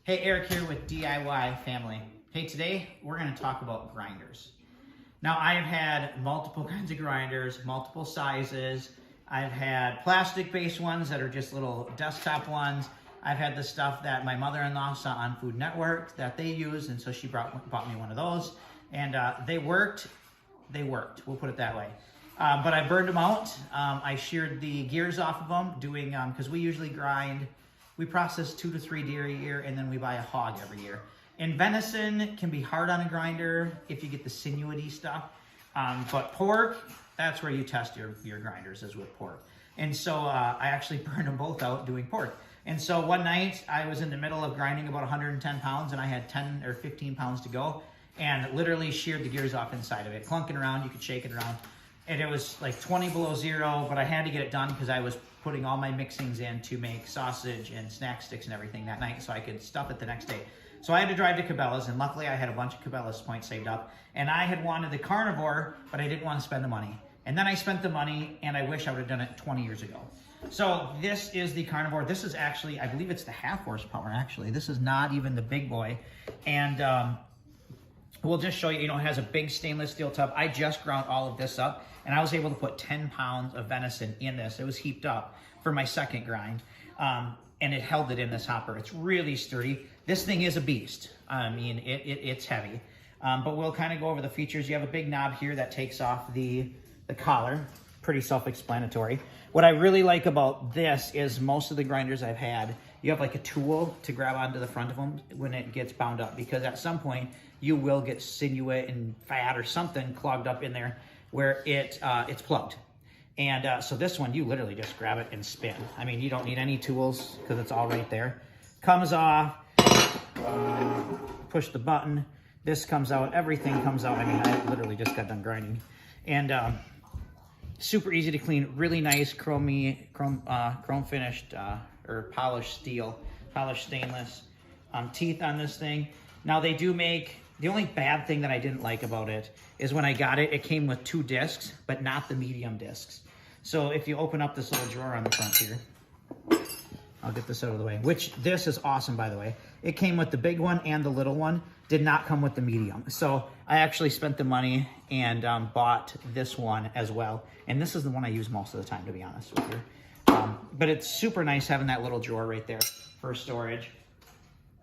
Hey, Eric here with DIY Family. Hey, today we're going to talk about grinders. Now, I've had multiple kinds of grinders, multiple sizes. I've had plastic-based ones that are just little desktop ones. I've had the stuff that my mother-in-law saw on Food Network that they use, and so she bought me one of those. And they worked. We'll put it that way. But I burned them out. I sheared the gears off of them, because we usually grind. We process 2 to 3 deer a year, and then we buy a hog every year. And venison can be hard on a grinder if you get the sinewy stuff. But pork, that's where you test your grinders, is with pork. And so I actually burned them both out doing pork. And so one night I was in the middle of grinding about 110 pounds, and I had 10 or 15 pounds to go, and literally sheared the gears off inside of it, clunking around. You could shake it around. And it was like 20 below zero, but I had to get it done because I was putting all my mixings in to make sausage and snack sticks and everything that night so I could stuff it the next day. So I had to drive to Cabela's, and luckily I had a bunch of Cabela's points saved up. And I had wanted the carnivore, but I didn't want to spend the money. And then I spent the money, and I wish I would have done it 20 years ago. So this is the carnivore. This is actually, I believe it's the half horsepower, actually. This is not even the big boy. And we'll just show you, it has a big stainless steel tub. I just ground all of this up, and I was able to put 10 pounds of venison in this. It was heaped up for my second grind, and it held it in this hopper. It's really sturdy. This thing is a beast. I mean, it's heavy. But we'll kind of go over the features. You have a big knob here that takes off the collar. Pretty self-explanatory. What I really like about this is most of the grinders I've had, you have like a tool to grab onto the front of them when it gets bound up, because at some point you will get sinewy and fat or something clogged up in there where it's plugged. And so this one, you literally just grab it and spin. I mean, you don't need any tools because it's all right there. Comes off, push the button, this comes out, everything comes out. I mean, I literally just got done grinding. And super easy to clean, really nice chrome finished or polished steel, polished stainless teeth on this thing. Now they do make, the only bad thing that I didn't like about it is when I got it, it came with 2 discs, but not the medium discs. So if you open up this little drawer on the front here, I'll get this out of the way, which this is awesome, by the way. It came with the big one and the little one, did not come with the medium. So I actually spent the money and bought this one as well. And this is the one I use most of the time, to be honest with you. But it's super nice having that little drawer right there for storage.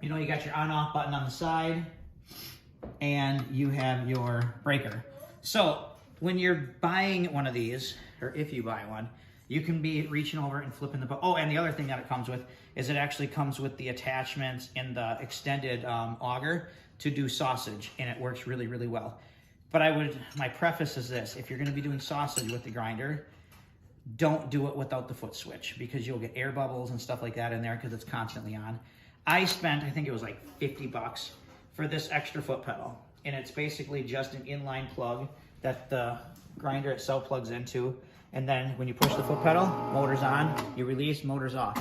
You got your on-off button on the side, and you have your breaker. So when you're buying one of these, or if you buy one, you can be reaching over and flipping the button. Oh, and the other thing that it comes with is it actually comes with the attachments and the extended auger to do sausage, and it works really, really well. But my preface is this: if you're gonna be doing sausage with the grinder, don't do it without the foot switch, because you'll get air bubbles and stuff like that in there because it's constantly on. I spent, I think it was like 50 bucks for this extra foot pedal, and it's basically just an inline plug that the grinder itself plugs into, and then when you push the foot pedal, motor's on, you release, motor's off.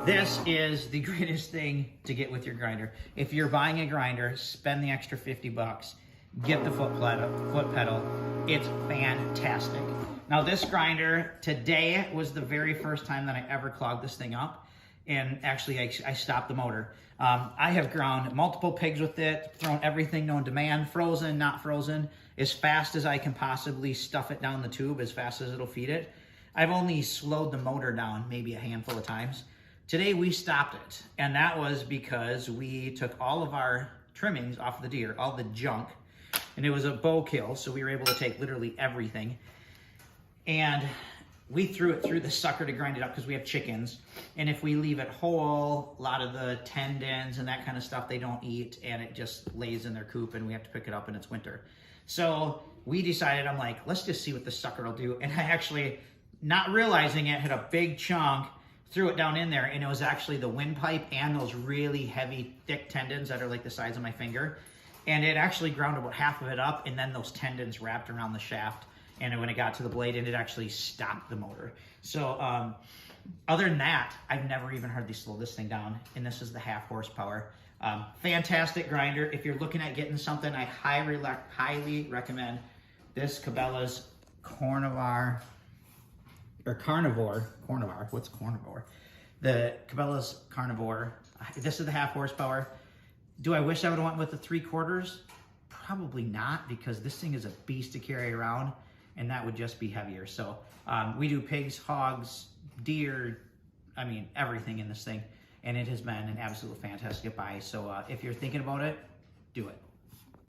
This is the greatest thing to get with your grinder. If you're buying a grinder, spend the extra 50 bucks, get the foot pedal, it's fantastic. Now this grinder, today was the very first time that I ever clogged this thing up. And actually, I stopped the motor. I have ground multiple pigs with it, thrown everything known to man, frozen, not frozen, as fast as I can possibly stuff it down the tube, as fast as it'll feed it. I've only slowed the motor down maybe a handful of times. Today we stopped it, and that was because we took all of our trimmings off the deer, all the junk, and it was a bow kill, so we were able to take literally everything. And we threw it through the sucker to grind it up because we have chickens. And if we leave it whole, a lot of the tendons and that kind of stuff they don't eat, and it just lays in their coop, and we have to pick it up, and it's winter. So we decided, I'm like, let's just see what this sucker will do. And I actually, not realizing it, had a big chunk, threw it down in there, and it was actually the windpipe and those really heavy, thick tendons that are like the size of my finger. And it actually ground about half of it up, and then those tendons wrapped around the shaft. And when it got to the blade, and it actually stopped the motor. So other than that, I've never even hardly slowed this thing down. And this is the half horsepower. Fantastic grinder. If you're looking at getting something, I highly recommend this Cabela's Carnivore. What's Carnivore? The Cabela's Carnivore This is the 1/2 horsepower. Do I wish I would have went with the 3/4? Probably not, because this thing is a beast to carry around, and that would just be heavier. So we do pigs, hogs, deer, I mean, everything in this thing. And it has been an absolute fantastic buy. So if you're thinking about it, do it.